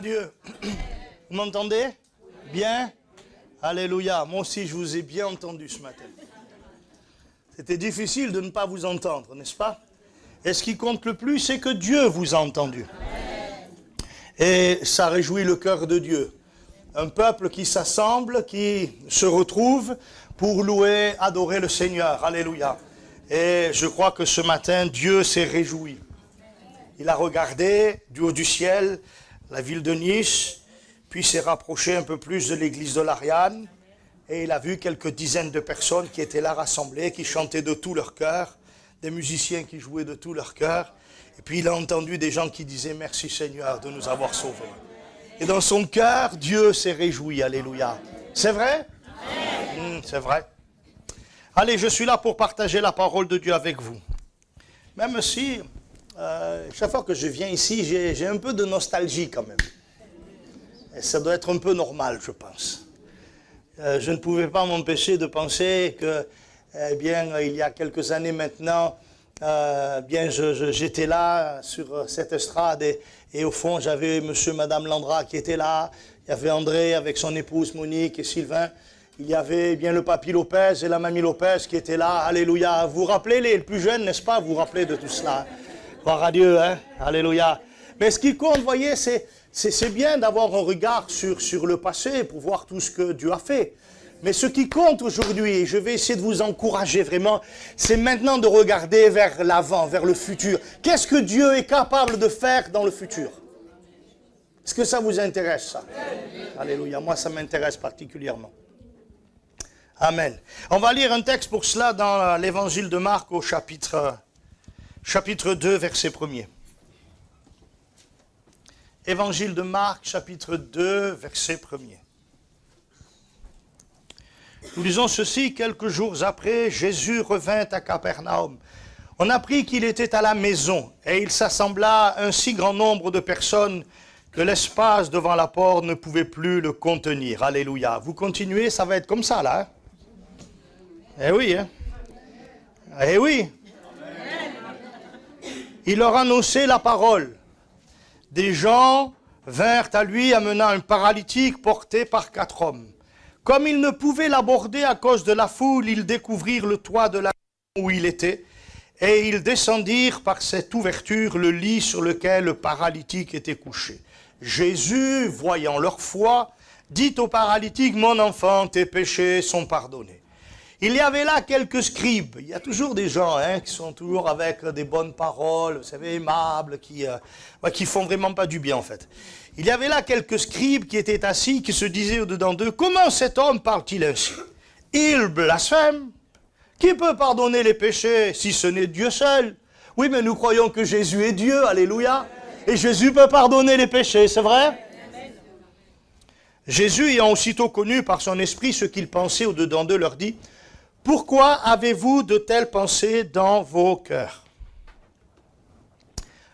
Dieu. Vous m'entendez? Bien? Alléluia. Moi aussi, je vous ai bien entendu ce matin. C'était difficile de ne pas vous entendre, n'est-ce pas? Et ce qui compte le plus, c'est que Dieu vous a entendu. Et ça réjouit le cœur de Dieu. Un peuple qui s'assemble, qui se retrouve pour louer, adorer le Seigneur. Alléluia. Et je crois que ce matin, Dieu s'est réjoui. Il a regardé du haut du ciel la ville de Nice, puis s'est rapproché un peu plus de l'église de l'Ariane, et il a vu quelques dizaines de personnes qui étaient là rassemblées, qui chantaient de tout leur cœur, des musiciens qui jouaient de tout leur cœur, et puis il a entendu des gens qui disaient « Merci Seigneur de nous avoir sauvés ». Et dans son cœur, Dieu s'est réjoui, alléluia. C'est vrai? C'est vrai. Allez, je suis là pour partager la parole de Dieu avec vous. Même si, chaque fois que je viens ici, j'ai un peu de nostalgie quand même. Et ça doit être un peu normal, je pense. Je ne pouvais pas m'empêcher de penser que, il y a quelques années maintenant, j'étais là sur cette estrade et au fond, j'avais monsieur et madame Landra qui étaient là. Il y avait André avec son épouse Monique et Sylvain. Il y avait le papy Lopez et la mamie Lopez qui étaient là. Alléluia. Vous vous rappelez, les plus jeunes, n'est-ce pas? Vous vous rappelez de tout cela. Gloire à Dieu, hein? Alléluia. Mais ce qui compte, vous voyez, c'est bien d'avoir un regard sur le passé pour voir tout ce que Dieu a fait. Mais ce qui compte aujourd'hui, et je vais essayer de vous encourager vraiment, c'est maintenant de regarder vers l'avant, vers le futur. Qu'est-ce que Dieu est capable de faire dans le futur? Est-ce que ça vous intéresse, ça? Alléluia. Moi, ça m'intéresse particulièrement. Amen. On va lire un texte pour cela dans l'évangile de Marc au chapitre 2, verset 1er. Évangile de Marc, chapitre 2, verset 1er. Nous lisons ceci: quelques jours après, Jésus revint à Capernaum. On apprit qu'il était à la maison, et il s'assembla un si grand nombre de personnes que l'espace devant la porte ne pouvait plus le contenir. Alléluia. Vous continuez, ça va être comme ça, là. Hein? Eh oui, hein? Eh oui. Il leur annonçait la parole. Des gens vinrent à lui amenant un paralytique porté par 4 hommes. Comme ils ne pouvaient l'aborder à cause de la foule, ils découvrirent le toit de la maison où il était, et ils descendirent par cette ouverture le lit sur lequel le paralytique était couché. Jésus, voyant leur foi, dit au paralytique: « Mon enfant, tes péchés sont pardonnés. » Il y avait là quelques scribes. Il y a toujours des gens qui sont toujours avec des bonnes paroles, vous savez, aimables, qui font vraiment pas du bien en fait. Il y avait là quelques scribes qui étaient assis, qui se disaient au-dedans d'eux: « Comment cet homme parle-t-il ainsi? Il blasphème. Qui peut pardonner les péchés si ce n'est Dieu seul? » Oui, mais nous croyons que Jésus est Dieu, alléluia. Et Jésus peut pardonner les péchés, c'est vrai? Jésus, ayant aussitôt connu par son esprit ce qu'ils pensaient au-dedans d'eux, leur dit: « Pourquoi avez-vous de telles pensées dans vos cœurs?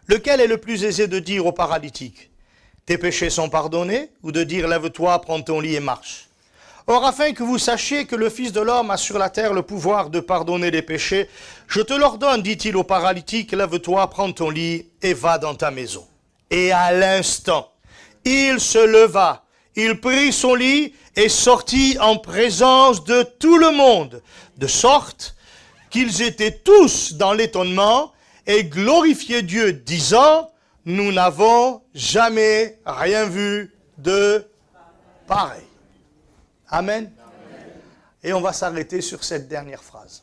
Lequel est le plus aisé de dire au paralytique: « Tes péchés sont pardonnés » ou de dire « Lève-toi, prends ton lit et marche » ? Or, afin que vous sachiez que le Fils de l'homme a sur la terre le pouvoir de pardonner les péchés, je te l'ordonne, dit-il au paralytique, lève-toi, prends ton lit et va dans ta maison. Et à l'instant, il se leva, il prit son lit et sortit en présence de tout le monde, de sorte qu'ils étaient tous dans l'étonnement et glorifiaient Dieu, disant: nous n'avons jamais rien vu de pareil. Amen. Et on va s'arrêter sur cette dernière phrase.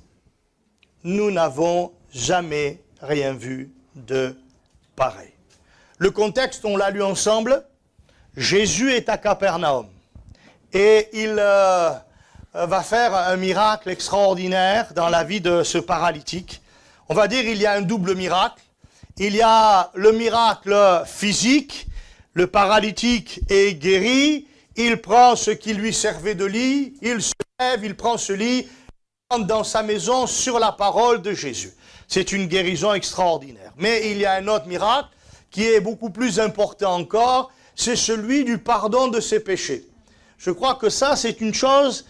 Nous n'avons jamais rien vu de pareil. Le contexte, on l'a lu ensemble. Jésus est à Capernaum. Et il va faire un miracle extraordinaire dans la vie de ce paralytique. On va dire qu'il y a un double miracle. Il y a le miracle physique. Le paralytique est guéri. Il prend ce qui lui servait de lit, il se lève, il prend ce lit, il rentre dans sa maison sur la parole de Jésus. C'est une guérison extraordinaire. Mais il y a un autre miracle qui est beaucoup plus important encore, c'est celui du pardon de ses péchés. Je crois que ça, c'est une chose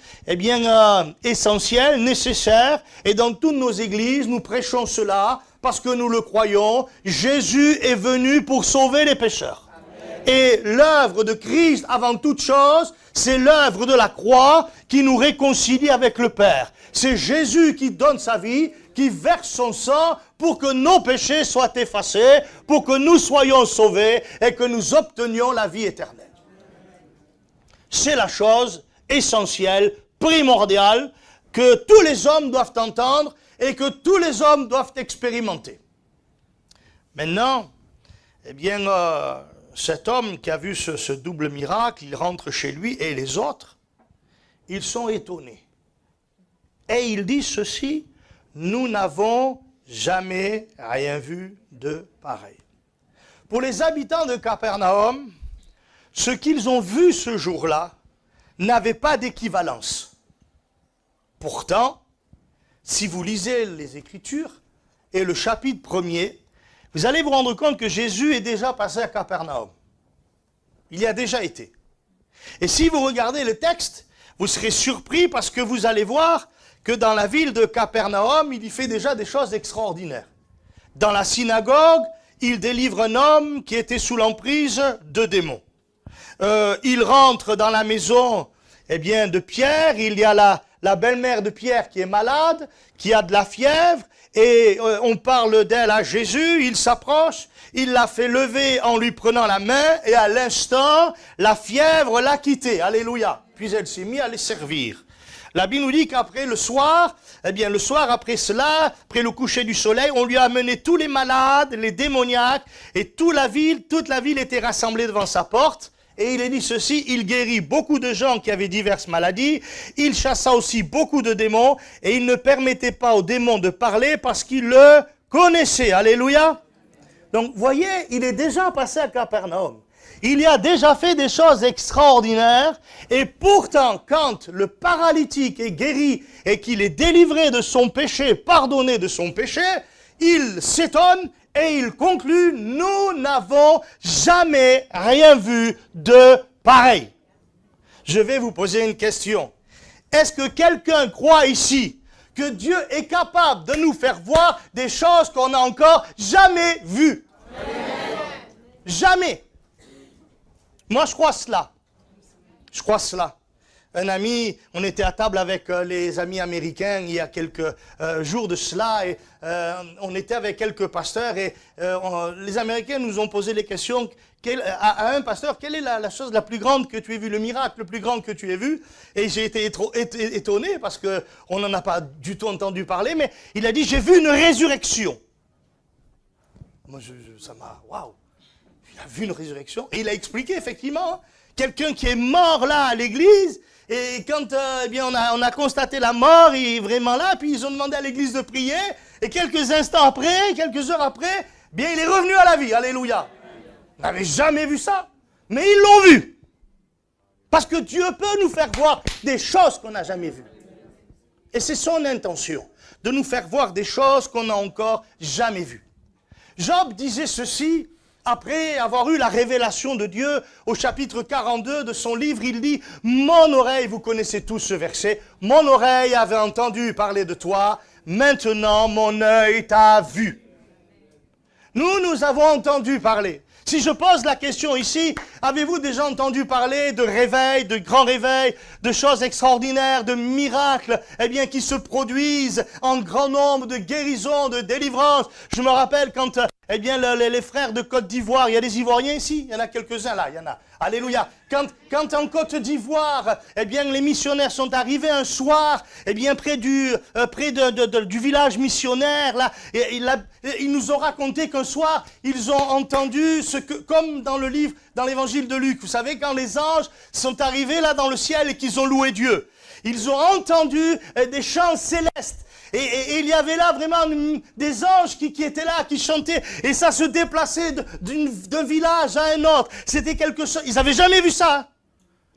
essentielle, nécessaire, et dans toutes nos églises, nous prêchons cela parce que nous le croyons. Jésus est venu pour sauver les pécheurs. Et l'œuvre de Christ, avant toute chose, c'est l'œuvre de la croix qui nous réconcilie avec le Père. C'est Jésus qui donne sa vie, qui verse son sang pour que nos péchés soient effacés, pour que nous soyons sauvés et que nous obtenions la vie éternelle. C'est la chose essentielle, primordiale, que tous les hommes doivent entendre et que tous les hommes doivent expérimenter. Maintenant, eh bien, cet homme qui a vu ce double miracle, il rentre chez lui et les autres, ils sont étonnés. Et il dit ceci, nous n'avons jamais rien vu de pareil. Pour les habitants de Capernaum, ce qu'ils ont vu ce jour-là n'avait pas d'équivalence. Pourtant, si vous lisez les Écritures et le chapitre 1er, vous allez vous rendre compte que Jésus est déjà passé à Capernaum. Il y a déjà été. Et si vous regardez le texte, vous serez surpris parce que vous allez voir que dans la ville de Capernaum, il y fait déjà des choses extraordinaires. Dans la synagogue, il délivre un homme qui était sous l'emprise de démons. Il rentre dans la maison de Pierre, il y a la belle-mère de Pierre qui est malade, qui a de la fièvre, et on parle d'elle à Jésus, il s'approche, il l'a fait lever en lui prenant la main, et à l'instant, la fièvre l'a quittée, alléluia. Puis elle s'est mise à les servir. La Bible nous dit qu'après le soir, le soir après cela, après le coucher du soleil, on lui a amené tous les malades, les démoniaques, et toute la ville était rassemblée devant sa porte. Et il est dit ceci, il guérit beaucoup de gens qui avaient diverses maladies, il chassa aussi beaucoup de démons, et il ne permettait pas aux démons de parler parce qu'il le connaissait. Alléluia. Donc, voyez, il est déjà passé à Capernaum. Il y a déjà fait des choses extraordinaires, et pourtant, quand le paralytique est guéri et qu'il est délivré de son péché, pardonné de son péché, il s'étonne et il conclut, nous n'avons jamais rien vu de pareil. Je vais vous poser une question. Est-ce que quelqu'un croit ici que Dieu est capable de nous faire voir des choses qu'on n'a encore jamais vues? Jamais. Moi, je crois cela. Je crois cela. Un ami, on était à table avec les amis américains il y a quelques jours de cela, et on était avec quelques pasteurs, et les Américains nous ont posé les questions à un pasteur, quelle est la chose la plus grande que tu aies vue, le miracle le plus grand que tu aies vu? Et j'ai été étonné parce qu'on n'en a pas du tout entendu parler, mais il a dit, j'ai vu une résurrection. Moi, ça m'a, waouh, il a vu une résurrection, et il a expliqué effectivement, quelqu'un qui est mort là à l'église. Et quand on a constaté la mort, il est vraiment là, puis ils ont demandé à l'église de prier, et quelques instants après, quelques heures après, il est revenu à la vie, alléluia. Vous n'avez jamais vu ça, mais ils l'ont vu. Parce que Dieu peut nous faire voir des choses qu'on n'a jamais vues. Et c'est son intention, de nous faire voir des choses qu'on n'a encore jamais vues. Job disait ceci, après avoir eu la révélation de Dieu, au chapitre 42 de son livre, il dit « Mon oreille, vous connaissez tous ce verset, mon oreille avait entendu parler de toi, maintenant mon œil t'a vu. » Nous avons entendu parler. Si je pose la question ici, avez-vous déjà entendu parler de réveils, de grands réveils, de choses extraordinaires, de miracles, qui se produisent en grand nombre, de guérisons, de délivrances? Je me rappelle quand, les frères de Côte d'Ivoire, il y a des Ivoiriens ici? Il y en a quelques-uns là, il y en a. Alléluia. Quand en Côte d'Ivoire, les missionnaires sont arrivés un soir, près du village missionnaire, là, ils nous ont raconté qu'un soir, ils ont entendu comme dans le livre, dans l'évangile de Luc, vous savez, quand les anges sont arrivés là dans le ciel et qu'ils ont loué Dieu. Ils ont entendu des chants célestes. Et il y avait là vraiment des anges qui étaient là, qui chantaient, et ça se déplaçait d'un village à un autre. C'était quelque chose, ils n'avaient jamais vu ça, hein.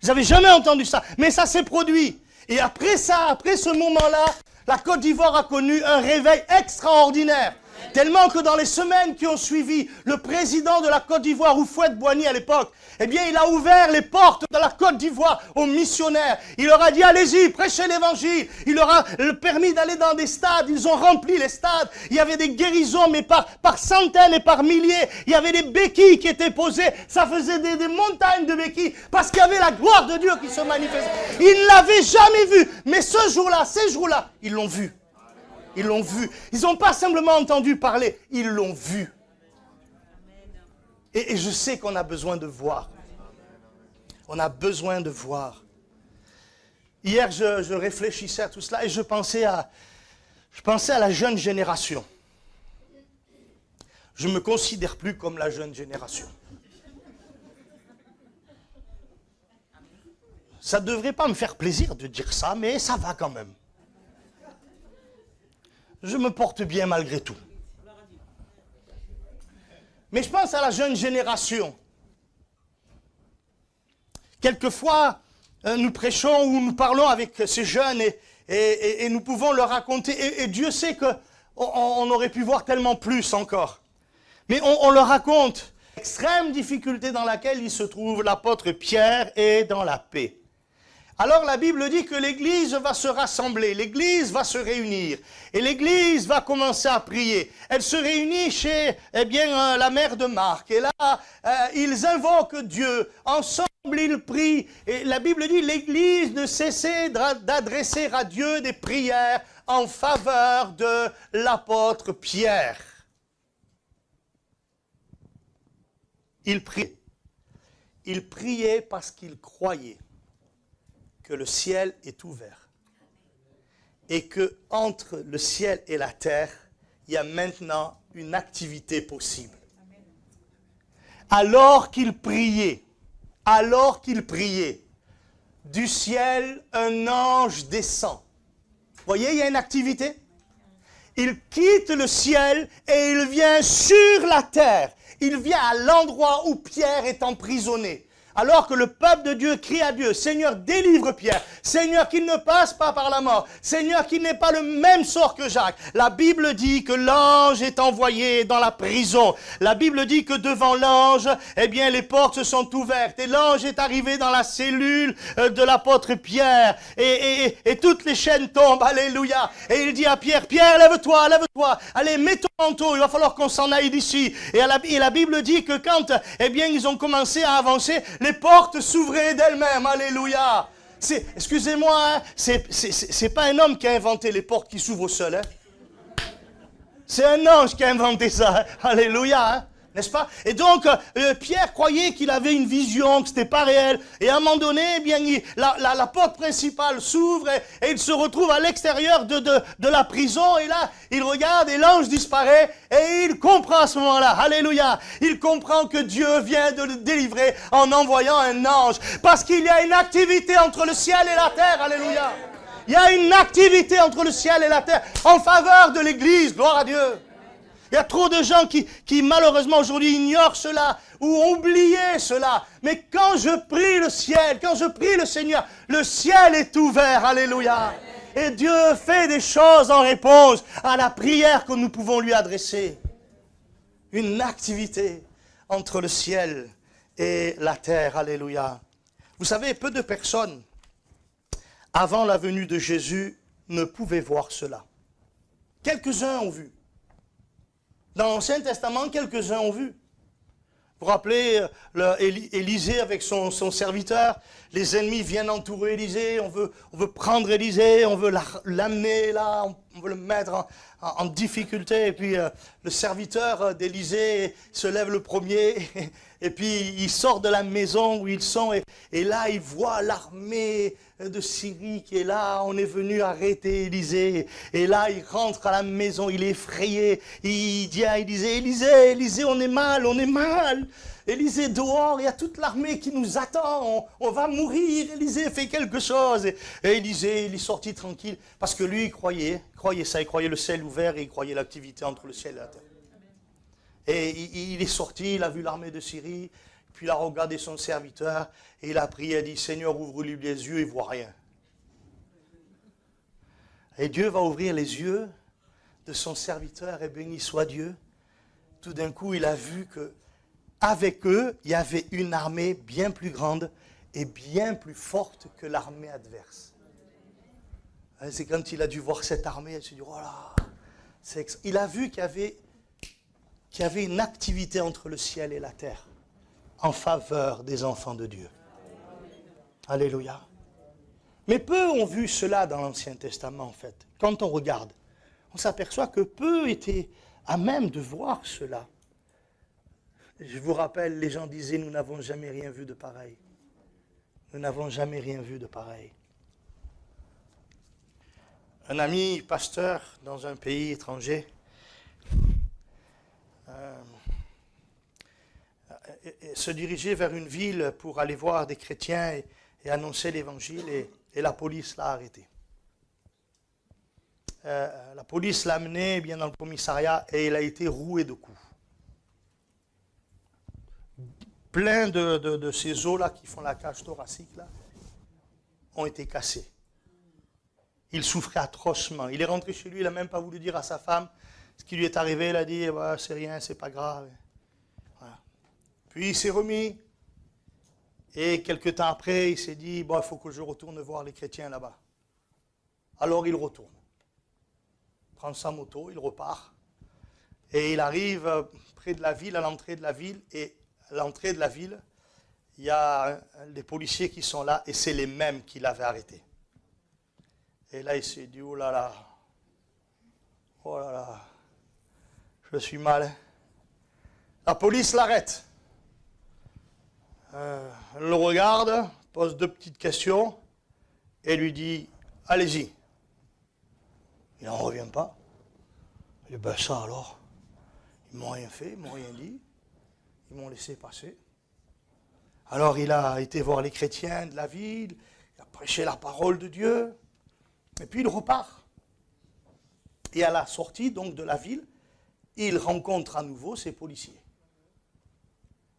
Ils n'avaient jamais entendu ça, mais ça s'est produit. Et après ça, après ce moment-là, la Côte d'Ivoire a connu un réveil extraordinaire. Tellement que dans les semaines qui ont suivi, le président de la Côte d'Ivoire, Houphouët-Boigny à l'époque, eh bien, il a ouvert les portes de la Côte d'Ivoire aux missionnaires. Il leur a dit, allez-y, prêchez l'évangile. Il leur a permis d'aller dans des stades. Ils ont rempli les stades. Il y avait des guérisons, mais par centaines et par milliers. Il y avait des béquilles qui étaient posées. Ça faisait des montagnes de béquilles parce qu'il y avait la gloire de Dieu qui se manifestait. Ils ne l'avaient jamais vu. Mais ce jour-là, ces jours-là, ils l'ont vu. Ils l'ont vu. Ils n'ont pas simplement entendu parler, ils l'ont vu. Et je sais qu'on a besoin de voir. On a besoin de voir. Hier, je réfléchissais à tout cela et je pensais à la jeune génération. Je ne me considère plus comme la jeune génération. Ça ne devrait pas me faire plaisir de dire ça, mais ça va quand même. Je me porte bien malgré tout. Mais je pense à la jeune génération. Quelquefois, nous prêchons ou nous parlons avec ces jeunes et nous pouvons leur raconter. Et Dieu sait qu'on aurait pu voir tellement plus encore. Mais on leur raconte l'extrême difficulté dans laquelle il se trouve l'apôtre Pierre est dans la paix. Alors la Bible dit que l'Église va se rassembler, l'Église va se réunir et l'Église va commencer à prier. Elle se réunit chez la mère de Marc et là ils invoquent Dieu, ensemble ils prient et la Bible dit l'Église ne cessait d'adresser à Dieu des prières en faveur de l'apôtre Pierre. Il priait parce qu'il croyait que le ciel est ouvert et que entre le ciel et la terre, il y a maintenant une activité possible. Alors qu'il priait, du ciel, un ange descend. Vous voyez, il y a une activité. Il quitte le ciel et il vient sur la terre. Il vient à l'endroit où Pierre est emprisonné. Alors que le peuple de Dieu crie à Dieu, Seigneur, délivre Pierre. Seigneur, qu'il ne passe pas par la mort. Seigneur, qu'il n'ait pas le même sort que Jacques. La Bible dit que l'ange est envoyé dans la prison. La Bible dit que devant l'ange, les portes se sont ouvertes. Et l'ange est arrivé dans la cellule de l'apôtre Pierre. Et toutes les chaînes tombent. Alléluia. Et il dit à Pierre, Pierre, lève-toi, lève-toi. Allez, mets ton manteau, il va falloir qu'on s'en aille d'ici. Et la Bible dit que quand, ils ont commencé à avancer, les portes s'ouvraient d'elles-mêmes. Alléluia. Excusez-moi, hein, c'est pas un homme qui a inventé les portes qui s'ouvrent seules. Hein. C'est un ange qui a inventé ça. Hein. Alléluia. Hein. N'est-ce pas? Et donc, Pierre croyait qu'il avait une vision, que ce n'était pas réel. Et à un moment donné, la porte principale s'ouvre et il se retrouve à l'extérieur de la prison. Et là, il regarde et l'ange disparaît. Et il comprend à ce moment-là, alléluia, il comprend que Dieu vient de le délivrer en envoyant un ange. Parce qu'il y a une activité entre le ciel et la terre, alléluia. Il y a une activité entre le ciel et la terre en faveur de l'Église, gloire à Dieu. Il y a trop de gens qui malheureusement aujourd'hui ignorent cela ou ont oublié cela. Mais quand je prie le ciel, quand je prie le Seigneur, le ciel est ouvert. Alléluia. Et Dieu fait des choses en réponse à la prière que nous pouvons lui adresser. Une activité entre le ciel et la terre. Alléluia. Vous savez, peu de personnes, avant la venue de Jésus, ne pouvaient voir cela. Quelques-uns ont vu. Dans l'Ancien Testament, quelques-uns ont vu. Vous vous rappelez Élisée avec son serviteur, les ennemis viennent entourer Élisée, on veut prendre Élisée, on veut l'amener là, on veut le mettre en difficulté. Et puis le serviteur d'Élisée se lève le premier et puis il sort de la maison où ils sont et là il voit l'armée de Syrie qui est là, on est venu arrêter Élisée. Et là, il rentre à la maison, il est effrayé. Il dit à Élisée, Élisée, on est mal. Élisée, dehors, il y a toute l'armée qui nous attend, on va mourir. Élisée, fais quelque chose. Et Élisée, il est sorti tranquille, parce que lui, il croyait ça, il croyait le ciel ouvert et il croyait l'activité entre le ciel et la terre. Et il est sorti, il a vu l'armée de Syrie. Puis il a regardé son serviteur et il a prié, il a dit, Seigneur, ouvre-lui les yeux, il ne voit rien. Et Dieu va ouvrir les yeux de son serviteur, et béni soit Dieu, tout d'un coup, il a vu que avec eux, il y avait une armée bien plus grande et bien plus forte que l'armée adverse. C'est quand il a dû voir cette armée, il s'est dit, oh là, il a vu qu'il y avait une activité entre le ciel et la terre en faveur des enfants de Dieu. Alléluia. Mais peu ont vu cela dans l'Ancien Testament, en fait. Quand on regarde, on s'aperçoit que peu étaient à même de voir cela. Je vous rappelle, les gens disaient, nous n'avons jamais rien vu de pareil. Nous n'avons jamais rien vu de pareil. Un ami pasteur dans un pays étranger se dirigeait vers une ville pour aller voir des chrétiens et annoncer l'évangile, et la police l'a arrêté. La police l'a amené bien dans le commissariat et il a été roué de coups. Plein de ces os-là qui font la cage thoracique là, ont été cassés. Il souffrait atrocement. Il est rentré chez lui, il n'a même pas voulu dire à sa femme ce qui lui est arrivé. Il a dit, c'est rien, c'est pas grave. Voilà. Puis il s'est remis. Et quelque temps après, il s'est dit, il faut que je retourne voir les chrétiens là-bas. Alors il retourne. Il prend sa moto, il repart. Et il arrive près de la ville, à l'entrée de la ville. Et à l'entrée de la ville, il y a les policiers qui sont là, et c'est les mêmes qui l'avaient arrêté. Et là, il s'est dit, oh là là, je suis mal. Hein. La police l'arrête. Elle le regarde, pose 2 petites questions, et lui dit, allez-y. Il n'en revient pas. Il dit, ça alors, ils m'ont rien fait, ils m'ont rien dit, ils m'ont laissé passer. Alors il a été voir les chrétiens de la ville, il a prêché la parole de Dieu, et puis il repart. Et à la sortie donc de la ville, il rencontre à nouveau ses policiers.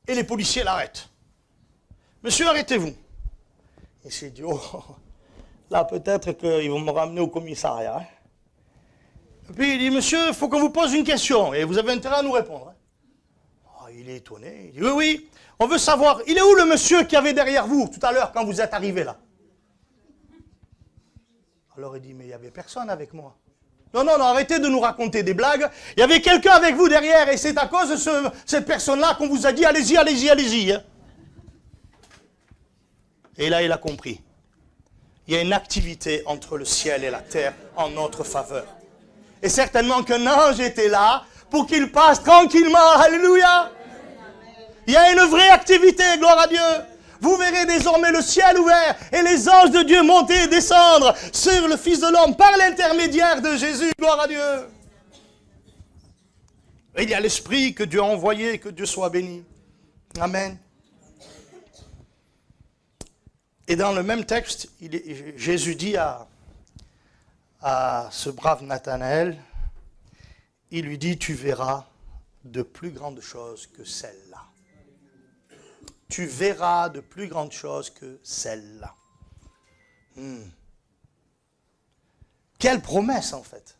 Et les policiers l'arrêtent. Monsieur, arrêtez-vous. Il s'est dit, oh, là peut-être qu'ils vont me ramener au commissariat. Hein. Et puis il dit, monsieur, il faut qu'on vous pose une question, et vous avez intérêt à nous répondre. Oh, il est étonné, il dit, oui, on veut savoir, il est où le monsieur qui avait derrière vous tout à l'heure quand vous êtes arrivé là? Alors il dit, mais il n'y avait personne avec moi. Non, arrêtez de nous raconter des blagues. Il y avait quelqu'un avec vous derrière, et c'est à cause de cette personne-là qu'on vous a dit, allez-y. Hein. Et là, il a compris. Il y a une activité entre le ciel et la terre en notre faveur. Et certainement qu'un ange était là pour qu'il passe tranquillement. Alléluia. Il y a une vraie activité, gloire à Dieu. Vous verrez désormais le ciel ouvert et les anges de Dieu monter et descendre sur le Fils de l'homme par l'intermédiaire de Jésus. Gloire à Dieu. Et il y a l'Esprit que Dieu a envoyé, que Dieu soit béni. Amen. Et dans le même texte, Jésus dit à ce brave Nathanaël, il lui dit, tu verras de plus grandes choses que celles-là. Tu verras de plus grandes choses que celles-là. Quelle promesse en fait.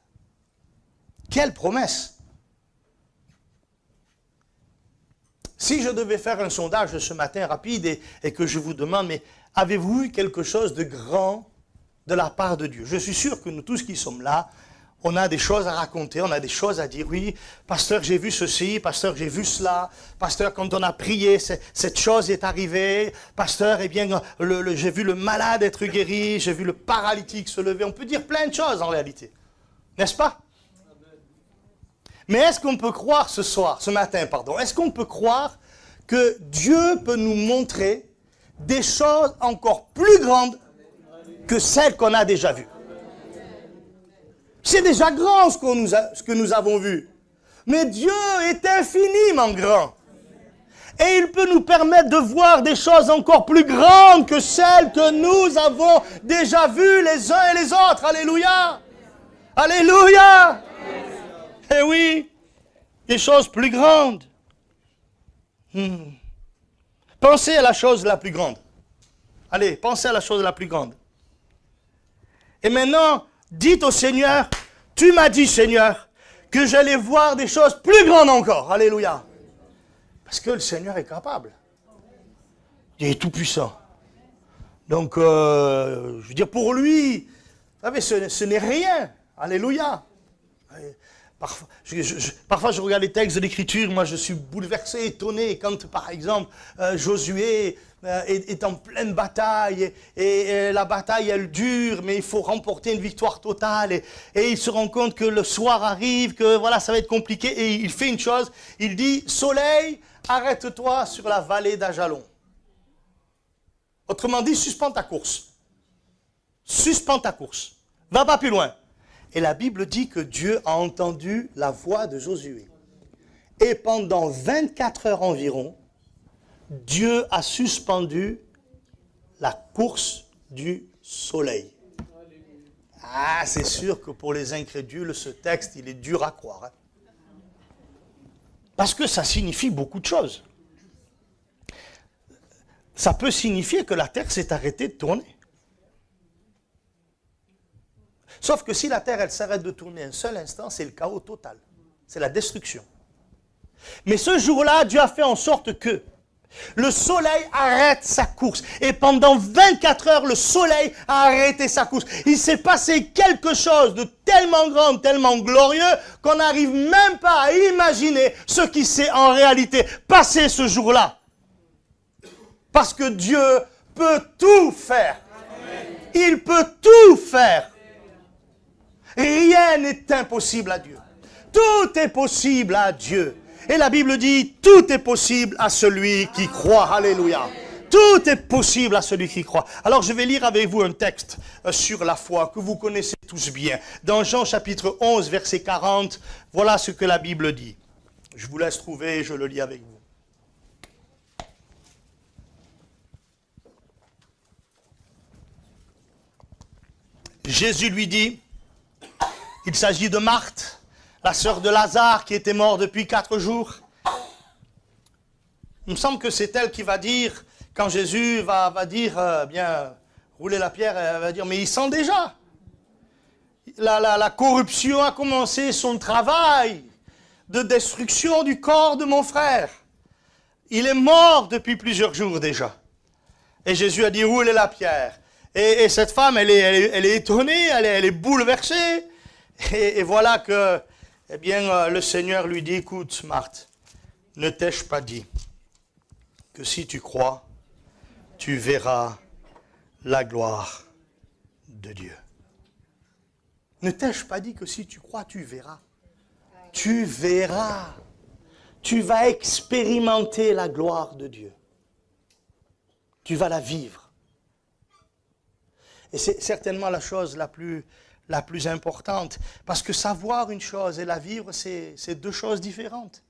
Quelle promesse. Si je devais faire un sondage ce matin rapide et que je vous demande, mais avez-vous eu quelque chose de grand de la part de Dieu? Je suis sûr que nous tous qui sommes là, on a des choses à raconter, on a des choses à dire. Oui, pasteur, j'ai vu ceci, pasteur, j'ai vu cela. Pasteur, quand on a prié, cette chose est arrivée. Pasteur, eh bien, j'ai vu le malade être guéri, j'ai vu le paralytique se lever. On peut dire plein de choses en réalité. N'est-ce pas? Mais est-ce qu'on peut croire ce matin, est-ce qu'on peut croire que Dieu peut nous montrer des choses encore plus grandes que celles qu'on a déjà vues? C'est déjà grand ce que nous avons vu. Mais Dieu est infiniment grand. Et il peut nous permettre de voir des choses encore plus grandes que celles que nous avons déjà vues les uns et les autres. Alléluia. Alléluia. Eh oui, des choses plus grandes. Pensez à la chose la plus grande. Allez, pensez à la chose la plus grande. Et maintenant, dites au Seigneur, tu m'as dit, Seigneur, que j'allais voir des choses plus grandes encore. Alléluia. Parce que le Seigneur est capable. Il est tout puissant. Donc, je veux dire, pour lui, vous savez, ce n'est rien. Alléluia. Parfois, je regarde les textes de l'Écriture, moi je suis bouleversé, étonné, quand par exemple Josué est en pleine bataille, et la bataille elle dure, mais il faut remporter une victoire totale, et il se rend compte que le soir arrive, que voilà, ça va être compliqué, et il fait une chose, il dit, soleil, arrête-toi sur la vallée d'Ajalon. Autrement dit, suspends ta course. Suspends ta course. Va pas plus loin. Et la Bible dit que Dieu a entendu la voix de Josué. Et pendant 24 heures environ, Dieu a suspendu la course du soleil. Ah, c'est sûr que pour les incrédules, ce texte, il est dur à croire. Hein. Parce que ça signifie beaucoup de choses. Ça peut signifier que la terre s'est arrêtée de tourner. Sauf que si la terre, elle s'arrête de tourner un seul instant, c'est le chaos total. C'est la destruction. Mais ce jour-là, Dieu a fait en sorte que le soleil arrête sa course. Et pendant 24 heures, le soleil a arrêté sa course. Il s'est passé quelque chose de tellement grand, tellement glorieux, qu'on n'arrive même pas à imaginer ce qui s'est en réalité passé ce jour-là. Parce que Dieu peut tout faire. Il peut tout faire. Rien n'est impossible à Dieu. Tout est possible à Dieu. Et la Bible dit, tout est possible à celui qui croit. Alléluia. Tout est possible à celui qui croit. Alors je vais lire avec vous un texte sur la foi que vous connaissez tous bien. Dans Jean chapitre 11, verset 40, voilà ce que la Bible dit. Je vous laisse trouver et je le lis avec vous. Jésus lui dit, il s'agit de Marthe, la sœur de Lazare qui était mort depuis 4 jours. Il me semble que c'est elle qui va dire, quand Jésus va dire, bien, rouler la pierre, elle va dire, mais il sent déjà. La corruption a commencé son travail de destruction du corps de mon frère. Il est mort depuis plusieurs jours déjà. Et Jésus a dit, roulez la pierre. Et cette femme, elle est étonnée, elle est bouleversée. Et voilà que, eh bien, le Seigneur lui dit, écoute, Marthe, ne t'ai-je pas dit que si tu crois, tu verras la gloire de Dieu. Ne t'ai-je pas dit que si tu crois, tu verras. Tu verras. Tu vas expérimenter la gloire de Dieu. Tu vas la vivre. Et c'est certainement la chose la plus importante. Parce que savoir une chose et la vivre, c'est 2 choses différentes.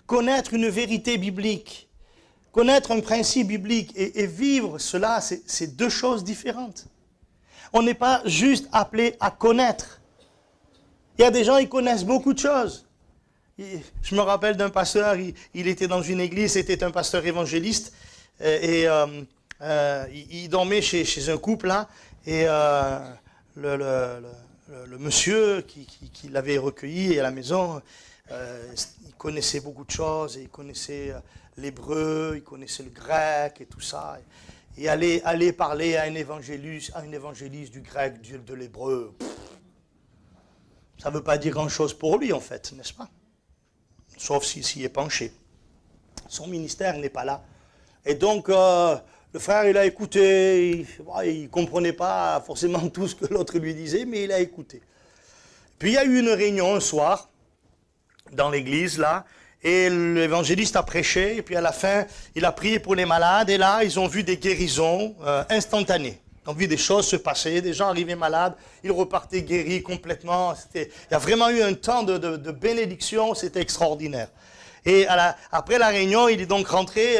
Connaître une vérité biblique, connaître un principe biblique et vivre cela, c'est 2 choses différentes. On n'est pas juste appelé à connaître. Il y a des gens, ils connaissent beaucoup de choses. Je me rappelle d'un pasteur, il était dans une église, c'était un pasteur évangéliste, et il dormait chez un couple là, et le monsieur qui l'avait recueilli à la maison, il connaissait beaucoup de choses, et il connaissait l'hébreu, il connaissait le grec et tout ça, et aller parler à un évangéliste du grec, de l'hébreu, ça ne veut pas dire grand-chose pour lui en fait, n'est-ce pas? Sauf s'il est penché. Son ministère n'est pas là. Et donc, le frère, il a écouté, il ne comprenait pas forcément tout ce que l'autre lui disait, mais il a écouté. Puis il y a eu une réunion un soir, dans l'église, là, et l'évangéliste a prêché, et puis à la fin, il a prié pour les malades, et là, ils ont vu des guérisons instantanées. Ils ont vu des choses se passer, des gens arrivaient malades, ils repartaient guéris complètement. Il y a vraiment eu un temps de bénédiction, c'était extraordinaire. Et après la réunion, il est donc rentré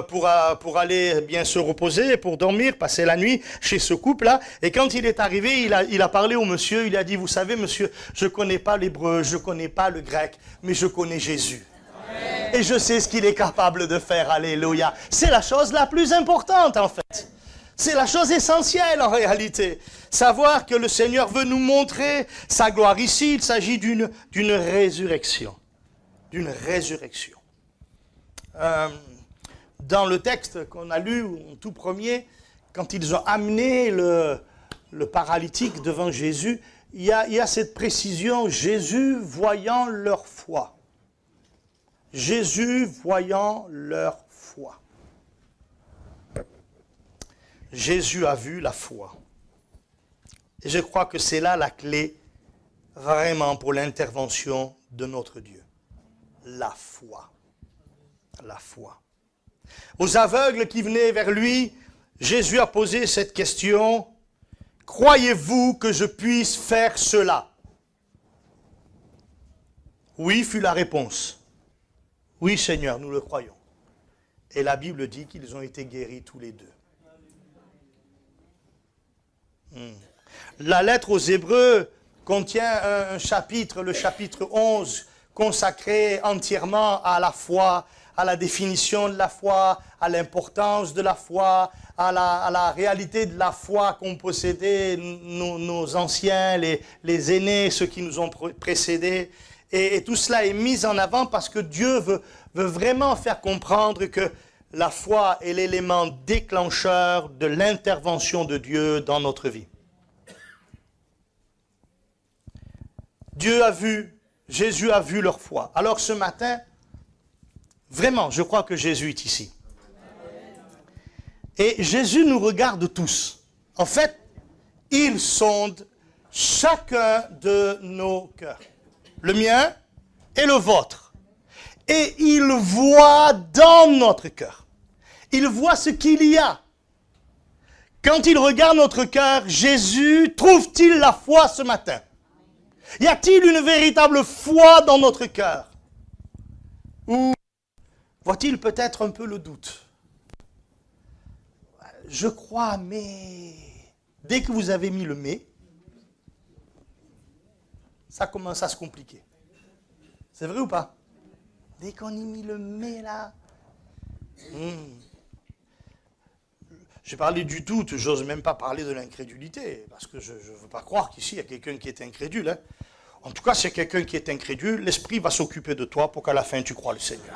pour aller bien se reposer, pour dormir, passer la nuit chez ce couple-là. Et quand il est arrivé, il a parlé au monsieur, il a dit, vous savez monsieur, je ne connais pas l'hébreu, je ne connais pas le grec, mais je connais Jésus. Amen. Et je sais ce qu'il est capable de faire, alléluia. C'est la chose la plus importante en fait. C'est la chose essentielle en réalité. Savoir que le Seigneur veut nous montrer sa gloire. Ici, il s'agit d'une résurrection. D'une résurrection. Dans le texte qu'on a lu en tout premier, quand ils ont amené le paralytique devant Jésus, il y a cette précision, Jésus voyant leur foi. Jésus voyant leur foi. Jésus a vu la foi. Et je crois que c'est là la clé vraiment pour l'intervention de notre Dieu. La foi. La foi. Aux aveugles qui venaient vers lui, Jésus a posé cette question, « Croyez-vous que je puisse faire cela ?» Oui, fut la réponse. « Oui, Seigneur, nous le croyons. » Et la Bible dit qu'ils ont été guéris tous les deux. La lettre aux Hébreux contient un chapitre, le chapitre 11, consacré entièrement à la foi, à la définition de la foi, à l'importance de la foi, à la réalité de la foi qu'ont possédé nos anciens, les aînés, ceux qui nous ont précédés. Et tout cela est mis en avant parce que Dieu veut vraiment faire comprendre que la foi est l'élément déclencheur de l'intervention de Dieu dans notre vie. Jésus a vu leur foi. Alors ce matin, vraiment, je crois que Jésus est ici. Et Jésus nous regarde tous. En fait, il sonde chacun de nos cœurs. Le mien et le vôtre. Et il voit dans notre cœur. Il voit ce qu'il y a. Quand il regarde notre cœur, Jésus trouve-t-il la foi ce matin? Y a-t-il une véritable foi dans notre cœur? Ou voit-il peut-être un peu le doute? Je crois, mais dès que vous avez mis le « mais », ça commence à se compliquer. C'est vrai ou pas? Dès qu'on y met le « mais » là... J'ai parlé du doute, j'ose même pas parler de l'incrédulité, parce que je ne veux pas croire qu'ici il y a quelqu'un qui est incrédule. Hein. En tout cas, si il y a quelqu'un qui est incrédule, l'Esprit va s'occuper de toi pour qu'à la fin tu crois le Seigneur.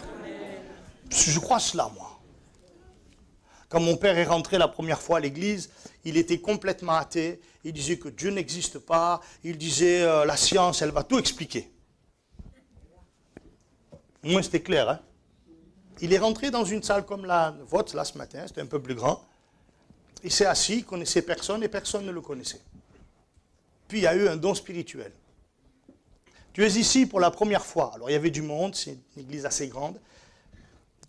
Je crois cela, moi. Quand mon père est rentré la première fois à l'église, il était complètement athée. Il disait que Dieu n'existe pas. Il disait la science, elle va tout expliquer. Au moins, c'était clair. Hein? Il est rentré dans une salle comme la vôtre, là, ce matin. C'était un peu plus grand. Il s'est assis, il ne connaissait personne et personne ne le connaissait. Puis, il y a eu un don spirituel. Tu es ici pour la première fois. Alors, il y avait du monde, c'est une église assez grande.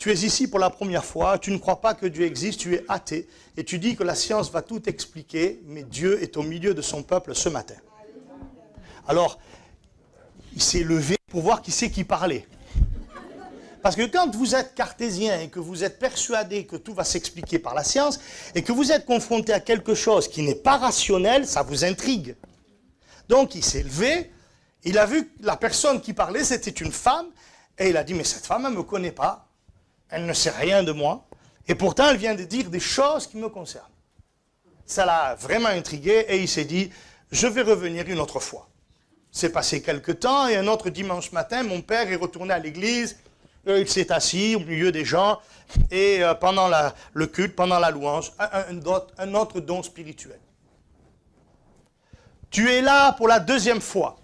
Tu es ici pour la première fois, tu ne crois pas que Dieu existe, tu es athée, et tu dis que la science va tout expliquer, mais Dieu est au milieu de son peuple ce matin. Alors, il s'est levé pour voir qui c'est qui parlait. Parce que quand vous êtes cartésien et que vous êtes persuadé que tout va s'expliquer par la science, et que vous êtes confronté à quelque chose qui n'est pas rationnel, ça vous intrigue. Donc, il s'est levé, il a vu que la personne qui parlait, c'était une femme, et il a dit, mais cette femme, elle ne me connaît pas. Elle ne sait rien de moi, et pourtant elle vient de dire des choses qui me concernent. Ça l'a vraiment intrigué, et il s'est dit, je vais revenir une autre fois. C'est passé quelque temps, et un autre dimanche matin, mon père est retourné à l'église, il s'est assis au milieu des gens, et pendant le culte, pendant la louange, un autre don spirituel. Tu es là pour la deuxième fois.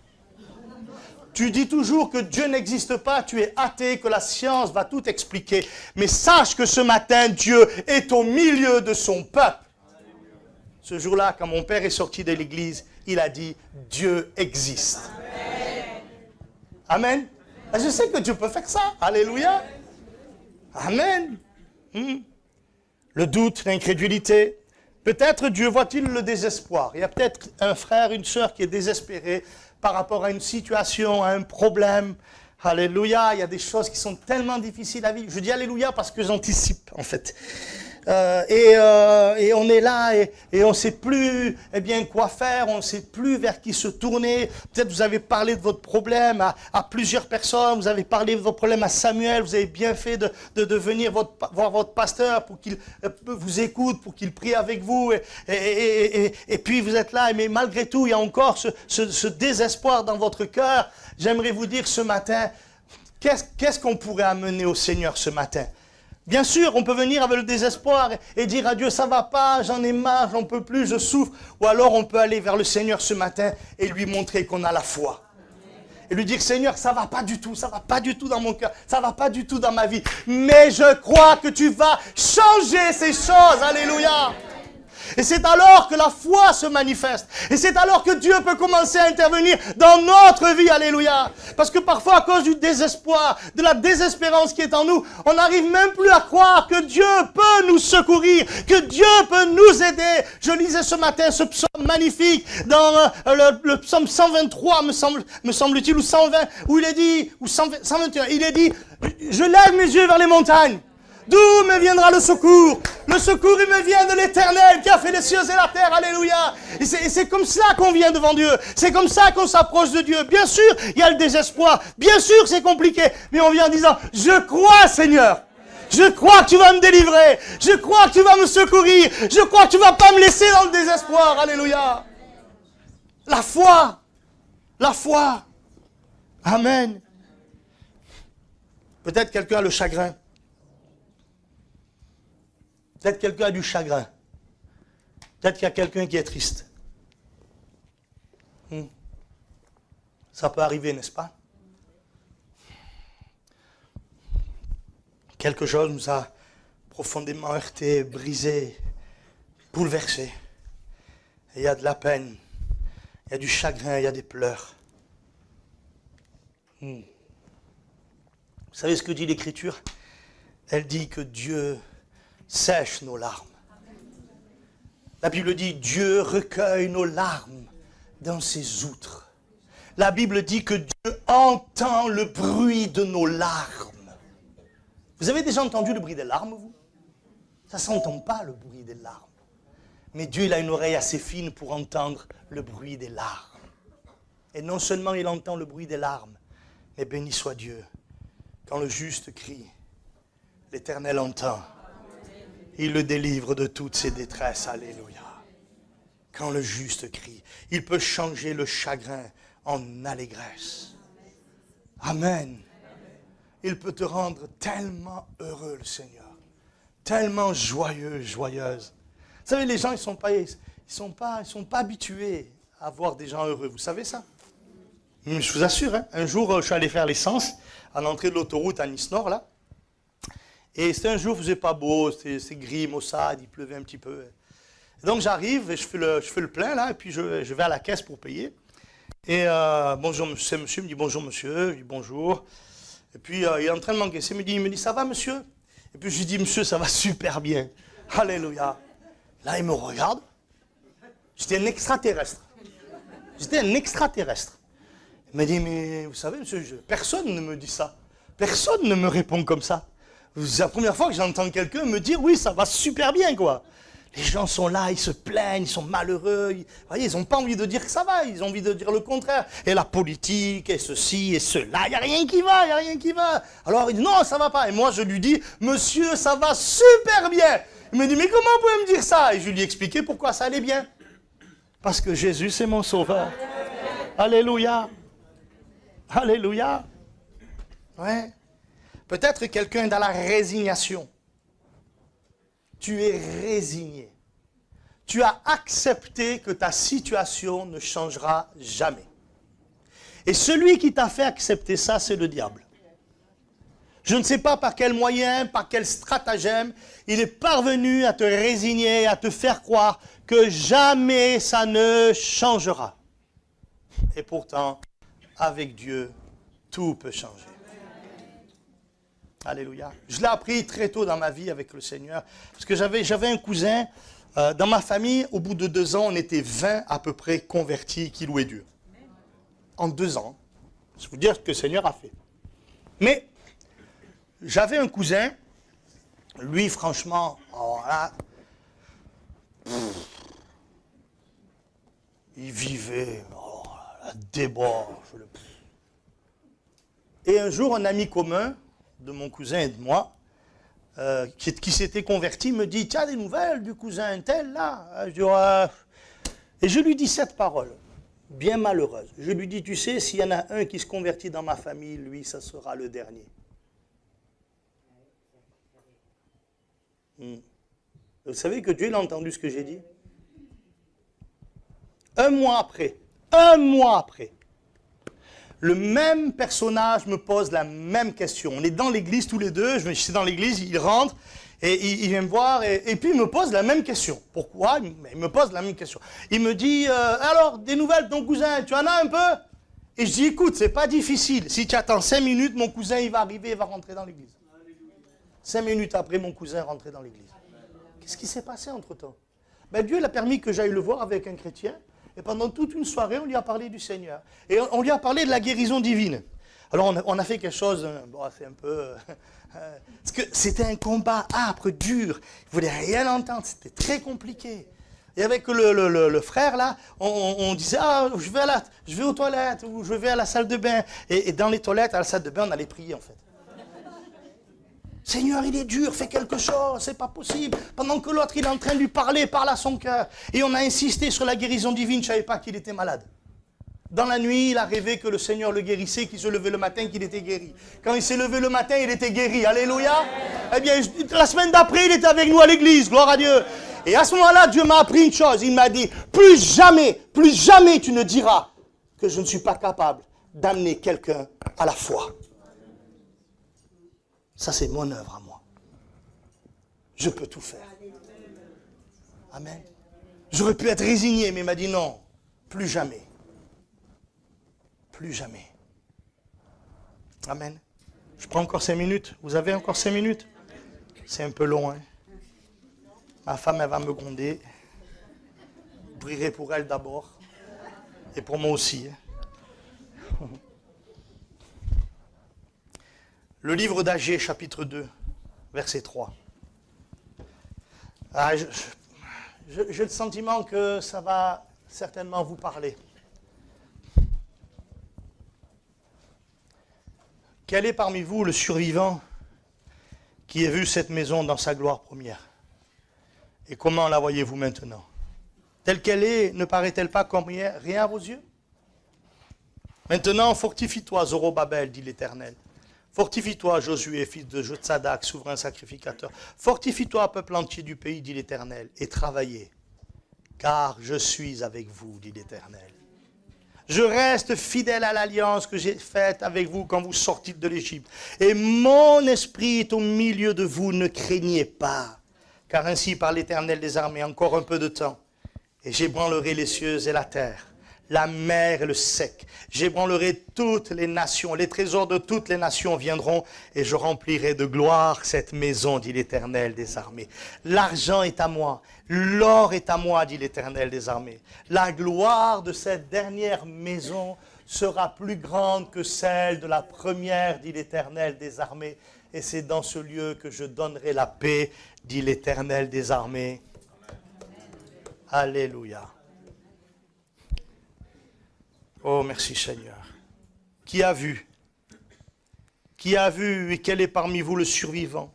Tu dis toujours que Dieu n'existe pas, tu es athée, que la science va tout expliquer. Mais sache que ce matin, Dieu est au milieu de son peuple. Ce jour-là, quand mon père est sorti de l'église, il a dit, Dieu existe. Amen. Amen. Je sais que Dieu peut faire ça. Alléluia. Amen. Le doute, l'incrédulité. Peut-être Dieu voit-il le désespoir. Il y a peut-être un frère, une sœur qui est désespéré par rapport à une situation, à un problème. Alléluia, il y a des choses qui sont tellement difficiles à vivre. Je dis alléluia parce que j'anticipe, en fait. Et on est là et on ne sait plus quoi faire, on ne sait plus vers qui se tourner. Peut-être vous avez parlé de votre problème à plusieurs personnes, vous avez parlé de vos problèmes à Samuel, vous avez bien fait de venir voir votre pasteur pour qu'il vous écoute, pour qu'il prie avec vous. Et puis vous êtes là, mais malgré tout, il y a encore ce désespoir dans votre cœur. J'aimerais vous dire ce matin, qu'est-ce qu'on pourrait amener au Seigneur ce matin? Bien sûr, on peut venir avec le désespoir et dire à Dieu, ça va pas, j'en ai marre, j'en peux plus, je souffre. Ou alors on peut aller vers le Seigneur ce matin et lui montrer qu'on a la foi. Et lui dire, Seigneur, ça va pas du tout dans mon cœur, ça va pas du tout dans ma vie. Mais je crois que tu vas changer ces choses, alléluia. Et c'est alors que la foi se manifeste. Et c'est alors que Dieu peut commencer à intervenir dans notre vie. Alléluia. Parce que parfois, à cause du désespoir, de la désespérance qui est en nous, on n'arrive même plus à croire que Dieu peut nous secourir, que Dieu peut nous aider. Je lisais ce matin ce psaume magnifique dans le psaume 123, me semble-t-il, ou 120, où il est dit, ou 121, il est dit, je lève mes yeux vers les montagnes. D'où me viendra le secours? Le secours, il me vient de l'Éternel qui a fait les cieux et la terre. Alléluia. Et c'est comme ça qu'on vient devant Dieu. C'est comme ça qu'on s'approche de Dieu. Bien sûr, il y a le désespoir. Bien sûr, c'est compliqué. Mais on vient en disant, je crois, Seigneur. Je crois que tu vas me délivrer. Je crois que tu vas me secourir. Je crois que tu ne vas pas me laisser dans le désespoir. Alléluia. La foi. La foi. Amen. Peut-être quelqu'un a le chagrin. Peut-être quelqu'un a du chagrin. Peut-être qu'il y a quelqu'un qui est triste. Ça peut arriver, n'est-ce pas? Quelque chose nous a profondément heurté, brisé, bouleversé. Et il y a de la peine, il y a du chagrin, il y a des pleurs. Vous savez ce que dit l'Écriture? Elle dit que Dieu sèche nos larmes. La Bible dit, Dieu recueille nos larmes dans ses outres. La Bible dit que Dieu entend le bruit de nos larmes. Vous avez déjà entendu le bruit des larmes, vous? Ça ne s'entend pas, le bruit des larmes. Mais Dieu, il a une oreille assez fine pour entendre le bruit des larmes. Et non seulement il entend le bruit des larmes, mais béni soit Dieu. Quand le juste crie, l'Éternel entend. Il le délivre de toutes ses détresses. Alléluia. Quand le juste crie, il peut changer le chagrin en allégresse. Amen. Il peut te rendre tellement heureux, le Seigneur. Tellement joyeux, joyeuse. Vous savez, les gens, ils sont pas habitués à voir des gens heureux. Vous savez ça? Je vous assure, hein, un jour, je suis allé faire l'essence à l'entrée de l'autoroute à Nice-Nord, là. Et c'était un jour, il ne faisait pas beau, c'est gris, maussade, il pleuvait un petit peu. Et donc j'arrive et je fais le plein là, et puis je vais à la caisse pour payer. Et bonjour monsieur, il me dit bonjour monsieur, je dis bonjour. Et puis il est en train de m'encaisser, il me dit ça va monsieur? Et puis je lui dis monsieur, ça va super bien. Alléluia. Là il me regarde. J'étais un extraterrestre. Il m'a dit mais vous savez monsieur, personne ne me dit ça. Personne ne me répond comme ça. C'est la première fois que j'entends quelqu'un me dire, oui, ça va super bien, quoi. Les gens sont là, ils se plaignent, ils sont malheureux. Vous voyez, ils n'ont pas envie de dire que ça va, ils ont envie de dire le contraire. Et la politique, et ceci, et cela, il n'y a rien qui va. Alors il dit, non, ça ne va pas. Et moi, je lui dis, monsieur, ça va super bien. Il me dit, mais comment vous pouvez me dire ça? Et je lui ai expliqué pourquoi ça allait bien. Parce que Jésus, c'est mon sauveur. Alléluia. Alléluia. Ouais. Peut-être quelqu'un dans la résignation. Tu es résigné. Tu as accepté que ta situation ne changera jamais. Et celui qui t'a fait accepter ça, c'est le diable. Je ne sais pas par quel moyen, par quel stratagème, il est parvenu à te résigner, à te faire croire que jamais ça ne changera. Et pourtant, avec Dieu, tout peut changer. Alléluia. Je l'ai appris très tôt dans ma vie avec le Seigneur. Parce que j'avais un cousin, dans ma famille, au bout de 2 ans, on était 20 à peu près convertis qui louaient Dieu. En 2 ans. Je vous dire ce que le Seigneur a fait. Mais, j'avais un cousin Lui, franchement, alors là, il vivait la débauche. Et un jour, un ami commun de mon cousin et de moi, qui s'était converti, me dit, tu as des nouvelles du cousin tel, là? Je dis, ouais. Et je lui dis cette parole, bien malheureuse. Je lui dis, tu sais, s'il y en a un qui se convertit dans ma famille, lui, ça sera le dernier. Vous savez que Dieu il a entendu ce que j'ai dit? Un mois après, le même personnage me pose la même question. On est dans l'église tous les deux, je suis dans l'église, il rentre, et il vient me voir, et puis il me pose la même question. Pourquoi? Il me pose la même question. Il me dit, alors, des nouvelles de ton cousin, tu en as un peu? Et je dis, écoute, c'est pas difficile. Si tu attends 5 minutes, mon cousin, il va arriver, il va rentrer dans l'église. 5 minutes après, mon cousin rentrait dans l'église. Qu'est-ce qui s'est passé entre-temps? Ben, Dieu l'a permis que j'aille le voir avec un chrétien. Et pendant toute une soirée, on lui a parlé du Seigneur. Et on lui a parlé de la guérison divine. Alors, on a fait quelque chose, bon, c'est un peu... parce que c'était un combat âpre, dur. Il ne voulait rien entendre, c'était très compliqué. Et avec le frère, là, on disait, ah, je vais aux toilettes, ou je vais à la salle de bain. Et dans les toilettes, à la salle de bain, on allait prier, en fait. Seigneur, il est dur, fais quelque chose, c'est pas possible. Pendant que l'autre, il est en train de lui parler, parle à son cœur. Et on a insisté sur la guérison divine, je ne savais pas qu'il était malade. Dans la nuit, il a rêvé que le Seigneur le guérissait, qu'il se levait le matin, qu'il était guéri. Quand il s'est levé le matin, il était guéri. Alléluia. Eh bien, la semaine d'après, il était avec nous à l'église, gloire à Dieu. Et à ce moment-là, Dieu m'a appris une chose. Il m'a dit, plus jamais tu ne diras que je ne suis pas capable d'amener quelqu'un à la foi. Ça, c'est mon œuvre à moi. Je peux tout faire. Amen. J'aurais pu être résigné, mais il m'a dit non, plus jamais. Plus jamais. Amen. Je prends encore 5 minutes. Vous avez encore 5 minutes? C'est un peu long, hein? Ma femme, elle va me gronder. Je prierai pour elle d'abord. Et pour moi aussi. Hein? Le livre d'Agée, chapitre 2, verset 3. Ah, j'ai le sentiment que ça va certainement vous parler. Quel est parmi vous le survivant qui a vu cette maison dans sa gloire première? Et comment la voyez-vous maintenant? Telle qu'elle est, ne paraît-elle pas comme rien à vos yeux? Maintenant, fortifie-toi, Zorobabel, dit l'Éternel. Fortifie-toi, Josué, fils de Jotsadak, souverain sacrificateur. Fortifie-toi, peuple entier du pays, dit l'Éternel, et travaillez, car je suis avec vous, dit l'Éternel. Je reste fidèle à l'alliance que j'ai faite avec vous quand vous sortîtes de l'Égypte. Et mon esprit est au milieu de vous, ne craignez pas. Car ainsi par l'Éternel des armées, encore un peu de temps, et j'ébranlerai les cieux et la terre, la mer et le sec. J'ébranlerai toutes les nations, les trésors de toutes les nations viendront, et je remplirai de gloire cette maison, dit l'Éternel des armées. L'argent est à moi, l'or est à moi, dit l'Éternel des armées. La gloire de cette dernière maison sera plus grande que celle de la première, dit l'Éternel des armées. Et c'est dans ce lieu que je donnerai la paix, dit l'Éternel des armées. Alléluia. Oh, merci Seigneur. Qui a vu et quel est parmi vous le survivant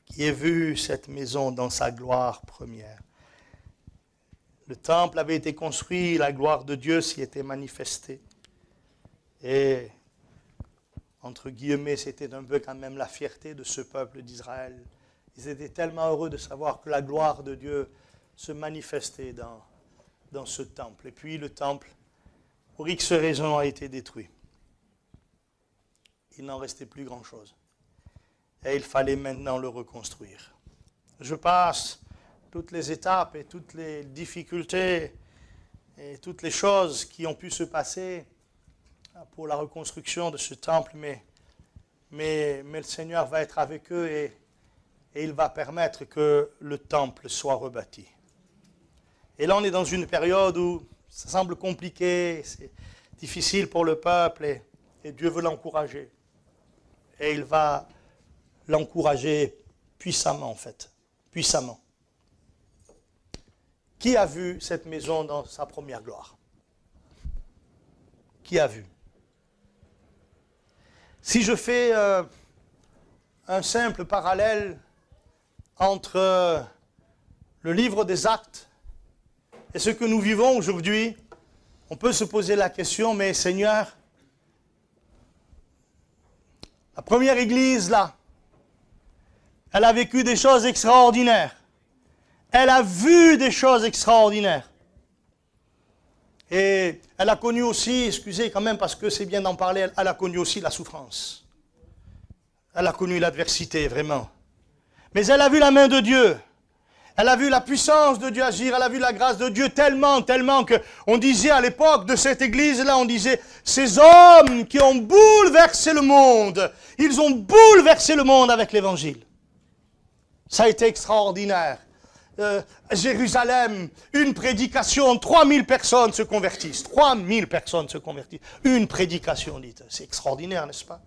qui a vu cette maison dans sa gloire première? Le temple avait été construit, la gloire de Dieu s'y était manifestée. Et, entre guillemets, c'était un peu quand même la fierté de ce peuple d'Israël. Ils étaient tellement heureux de savoir que la gloire de Dieu se manifestait dans ce temple. Et puis le temple, pour X raisons, a été détruit. Il n'en restait plus grand-chose. Et il fallait maintenant le reconstruire. Je passe toutes les étapes et toutes les difficultés et toutes les choses qui ont pu se passer pour la reconstruction de ce temple, mais le Seigneur va être avec eux et il va permettre que le temple soit rebâti. Et là, on est dans une période où ça semble compliqué, c'est difficile pour le peuple et Dieu veut l'encourager. Et il va l'encourager puissamment en fait. Puissamment. Qui a vu cette maison dans sa première gloire? Qui a vu? Si je fais un simple parallèle entre le livre des Actes et ce que nous vivons aujourd'hui, on peut se poser la question, mais Seigneur, la première église là, elle a vécu des choses extraordinaires. Elle a vu des choses extraordinaires. Et elle a connu aussi, excusez quand même parce que c'est bien d'en parler, elle a connu aussi la souffrance. Elle a connu l'adversité, vraiment. Mais elle a vu la main de Dieu. Elle a vu la puissance de Dieu agir, elle a vu la grâce de Dieu tellement qu'on disait à l'époque de cette église-là, on disait, ces hommes qui ont bouleversé le monde, ils ont bouleversé le monde avec l'évangile. Ça a été extraordinaire. Jérusalem, une prédication, 3000 personnes se convertissent. 3000 personnes se convertissent. Une prédication, dites. C'est extraordinaire, n'est-ce pas?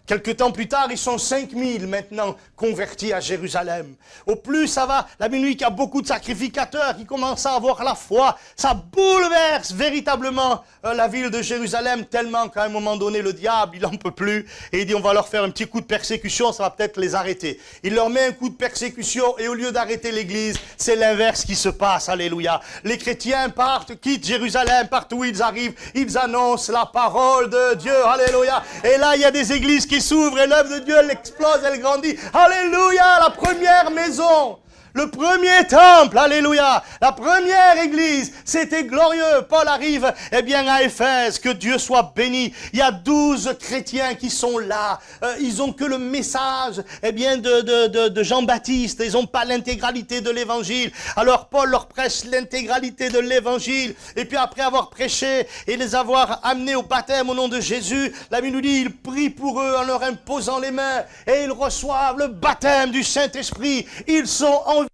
Quelque temps plus tard, ils sont 5000 maintenant convertis à Jérusalem. Au plus ça va, la Bible dit qu'il y a beaucoup de sacrificateurs qui commencent à avoir la foi. Ça bouleverse véritablement la ville de Jérusalem tellement qu'à un moment donné, le diable, il n'en peut plus. Et il dit, on va leur faire un petit coup de persécution, ça va peut-être les arrêter. Il leur met un coup de persécution et au lieu d'arrêter l'église, c'est l'inverse qui se passe. Alléluia. Les chrétiens partent, quittent Jérusalem, partout où ils arrivent, ils annoncent la parole de Dieu. Alléluia. Et là, il y a des églises qui s'ouvre et l'œuvre de Dieu, elle explose, elle grandit. Alléluia, la première maison, le premier temple, alléluia, la première église, c'était glorieux. Paul arrive, eh bien, à Éphèse, que Dieu soit béni. Il y a 12 chrétiens qui sont là. Ils ont que le message, eh bien, de Jean-Baptiste. Ils n'ont pas l'intégralité de l'évangile. Alors, Paul leur prêche l'intégralité de l'évangile. Et puis, après avoir prêché et les avoir amenés au baptême au nom de Jésus, la Bible nous dit, il prie pour eux en leur imposant les mains et ils reçoivent le baptême du Saint-Esprit. Ils sont environ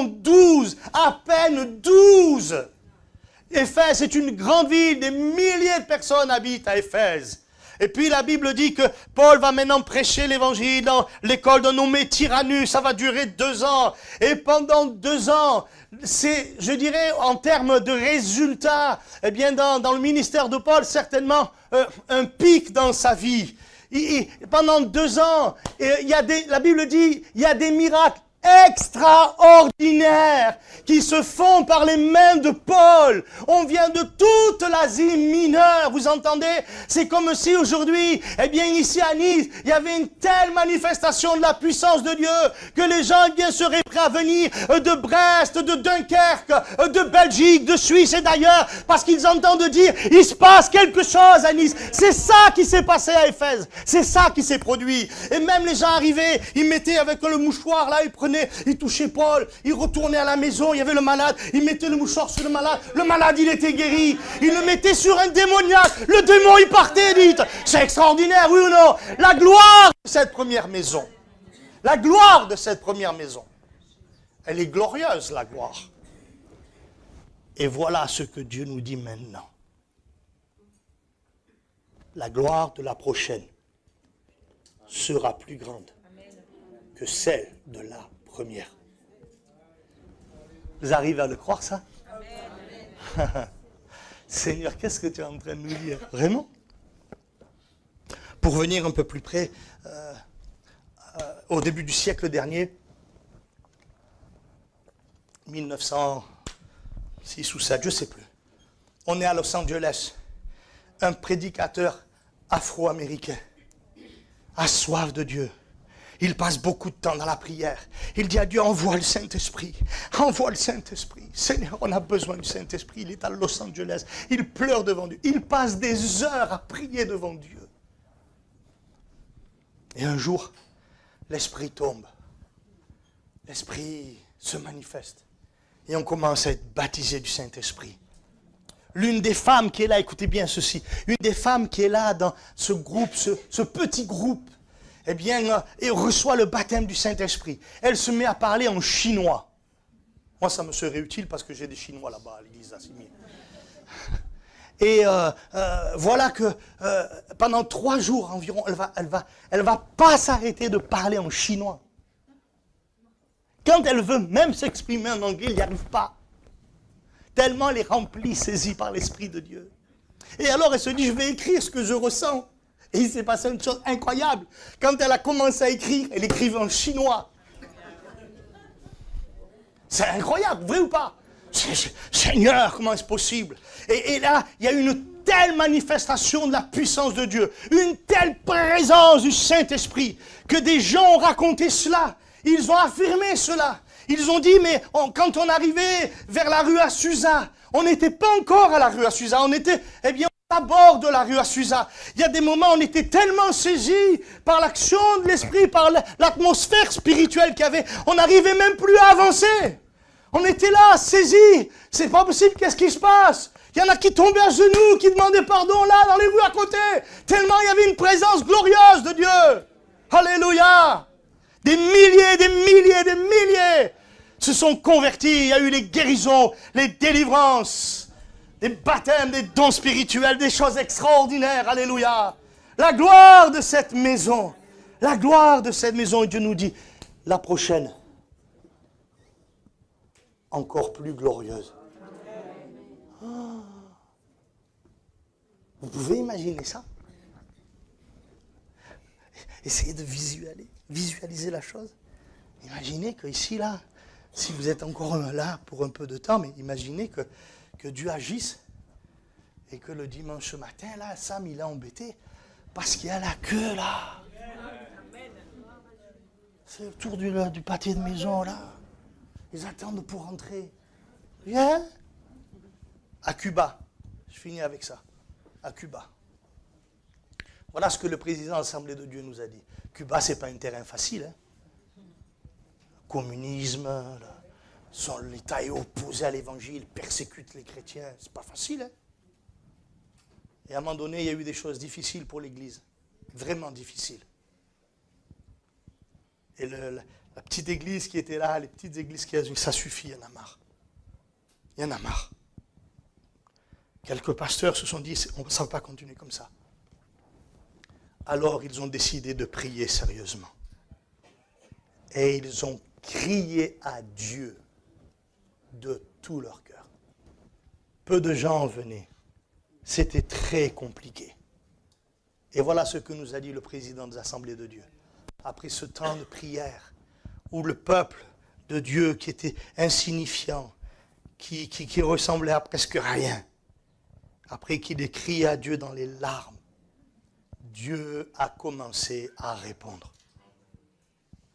12, à peine 12. Éphèse est une grande ville, des milliers de personnes habitent à Éphèse. Et puis la Bible dit que Paul va maintenant prêcher l'évangile dans l'école d'un nommé Tyrannus. Ça va durer 2 ans. Et pendant 2 ans, c'est, je dirais, en termes de résultats, eh bien dans le ministère de Paul, certainement un pic dans sa vie. Pendant 2 ans, la Bible dit, il y a des miracles extraordinaires qui se font par les mains de Paul. On vient de toute l'Asie mineure, vous entendez? C'est comme si aujourd'hui, eh bien ici à Nice, il y avait une telle manifestation de la puissance de Dieu que les gens eh bien seraient prêts à venir de Brest, de Dunkerque, de Belgique, de Suisse et d'ailleurs, parce qu'ils entendent dire, il se passe quelque chose à Nice. C'est ça qui s'est passé à Éphèse. C'est ça qui s'est produit. Et même les gens arrivaient, ils mettaient avec le mouchoir là, ils touchaient Paul, ils retournaient à la maison, il y avait le malade, ils mettaient le mouchoir sur le malade il était guéri, ils le mettaient sur un démoniaque, le démon il partait, dites, c'est extraordinaire, oui ou non? La gloire de cette première maison, la gloire de cette première maison, elle est glorieuse la gloire. Et voilà ce que Dieu nous dit maintenant. La gloire de la prochaine sera plus grande que celle de la première. Vous arrivez à le croire, ça? Seigneur, qu'est-ce que tu es en train de nous dire? Vraiment? Pour venir un peu plus près, au début du siècle dernier, 1906 ou 7, je ne sais plus, on est à Los Angeles, un prédicateur afro-américain a soif de Dieu. Il passe beaucoup de temps dans la prière. Il dit à Dieu, envoie le Saint-Esprit. Envoie le Saint-Esprit. Seigneur, on a besoin du Saint-Esprit. Il est à Los Angeles. Il pleure devant Dieu. Il passe des heures à prier devant Dieu. Et un jour, l'Esprit tombe. L'Esprit se manifeste. Et on commence à être baptisé du Saint-Esprit. L'une des femmes qui est là, écoutez bien ceci, une des femmes qui est là dans ce groupe, ce petit groupe, eh bien, et reçoit le baptême du Saint-Esprit. Elle se met à parler en chinois. Moi, ça me serait utile parce que j'ai des Chinois là-bas à l'église d'Assimir. Et voilà que pendant 3 jours environ, elle va pas s'arrêter de parler en chinois. Quand elle veut même s'exprimer en anglais, elle n'y arrive pas. Tellement elle est remplie, saisie par l'Esprit de Dieu. Et alors elle se dit, je vais écrire ce que je ressens. Et il s'est passé une chose incroyable. Quand elle a commencé à écrire, elle écrivait en chinois. C'est incroyable, vrai ou pas? Seigneur, comment est-ce possible? Et là, il y a une telle manifestation de la puissance de Dieu, une telle présence du Saint-Esprit, que des gens ont raconté cela. Ils ont affirmé cela. Ils ont dit, mais quand on arrivait vers la rue Azusa, on n'était pas encore à la rue Azusa, on était, à bord de la rue Azusa. Il y a des moments où on était tellement saisis par l'action de l'Esprit, par l'atmosphère spirituelle qu'il y avait, on n'arrivait même plus à avancer. On était là, saisis. C'est pas possible, qu'est-ce qui se passe? Il y en a qui tombaient à genoux, qui demandaient pardon là, dans les rues à côté. Tellement il y avait une présence glorieuse de Dieu. Alléluia. Des milliers se sont convertis. Il y a eu les guérisons, les délivrances, des baptêmes, des dons spirituels, des choses extraordinaires. Alléluia. La gloire de cette maison. La gloire de cette maison. Et Dieu nous dit, la prochaine, encore plus glorieuse. Oh. Vous pouvez imaginer ça? Essayez de visualiser la chose. Imaginez que ici, là, si vous êtes encore là pour un peu de temps, mais imaginez que Dieu agisse et que le dimanche matin, là, Sam, il est embêté parce qu'il y a la queue, là. C'est autour du pâté de maison, là. Ils attendent pour rentrer. Viens. À Cuba. Je finis avec ça. À Cuba. Voilà ce que le président de l'Assemblée de Dieu nous a dit. Cuba, ce n'est pas un terrain facile. Hein. Communisme, l'État est opposé à l'Évangile, persécute les chrétiens. Ce n'est pas facile. Hein. Et à un moment donné, il y a eu des choses difficiles pour l'Église. Vraiment difficiles. Et la petite église qui était là, les petites églises qui étaient là, ça suffit, il y en a marre. Il y en a marre. Quelques pasteurs se sont dit, on ne va pas continuer comme ça. Alors ils ont décidé de prier sérieusement. Et ils ont crié à Dieu de tout leur cœur. Peu de gens venaient. C'était très compliqué. Et voilà ce que nous a dit le président des Assemblées de Dieu. Après ce temps de prière, où le peuple de Dieu qui était insignifiant, qui ressemblait à presque rien, après qu'il ait crié à Dieu dans les larmes, Dieu a commencé à répondre.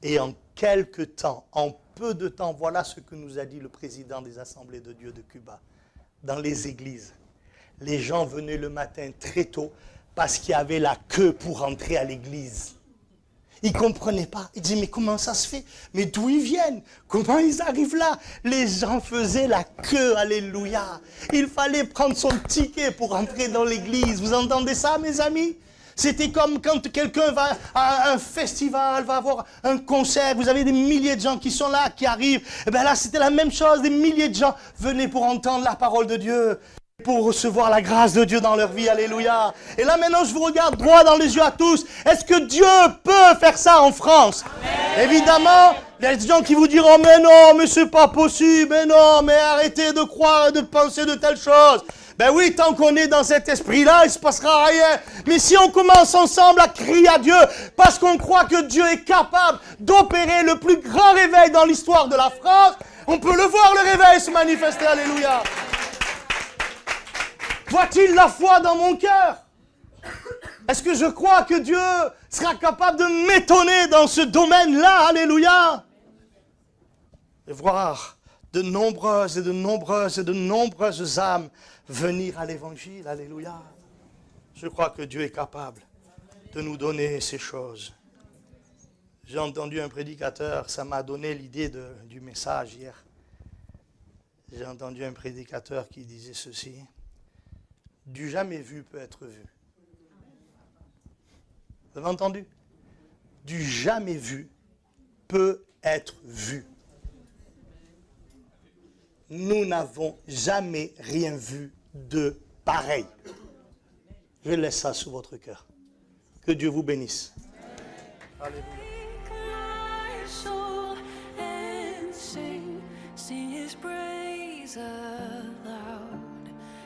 Et en quelque temps, en peu de temps, voilà ce que nous a dit le président des Assemblées de Dieu de Cuba. Dans les églises, les gens venaient le matin très tôt parce qu'il y avait la queue pour entrer à l'église. Ils ne comprenaient pas. Ils disaient, mais comment ça se fait? Mais d'où ils viennent? Comment ils arrivent là? Les gens faisaient la queue, alléluia. Il fallait prendre son ticket pour entrer dans l'église. Vous entendez ça, mes amis? C'était comme quand quelqu'un va à un festival, va avoir un concert, vous avez des milliers de gens qui sont là, qui arrivent. Et bien là, c'était la même chose, des milliers de gens venaient pour entendre la parole de Dieu, pour recevoir la grâce de Dieu dans leur vie, alléluia. Et là maintenant, je vous regarde droit dans les yeux à tous. Est-ce que Dieu peut faire ça en France? Amen. Évidemment, il y a des gens qui vous diront, mais non, mais c'est pas possible, mais non, mais arrêtez de croire et de penser de telles choses. Ben oui, tant qu'on est dans cet esprit-là, il ne se passera rien. Mais si on commence ensemble à crier à Dieu, parce qu'on croit que Dieu est capable d'opérer le plus grand réveil dans l'histoire de la France, on peut le voir, le réveil se manifester, alléluia. Voit-il la foi dans mon cœur? Est-ce que je crois que Dieu sera capable de m'étonner dans ce domaine-là, alléluia? Et voir de nombreuses âmes venir à l'évangile, alléluia. Je crois que Dieu est capable de nous donner ces choses. J'ai entendu un prédicateur, ça m'a donné l'idée du message hier. J'ai entendu un prédicateur qui disait ceci: du jamais vu peut être vu. Vous avez entendu? Du jamais vu peut être vu. Nous n'avons jamais rien vu de pareil. Je laisse ça sous votre cœur. Que Dieu vous bénisse. Alléluia. praise aloud.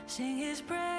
Sing his praise.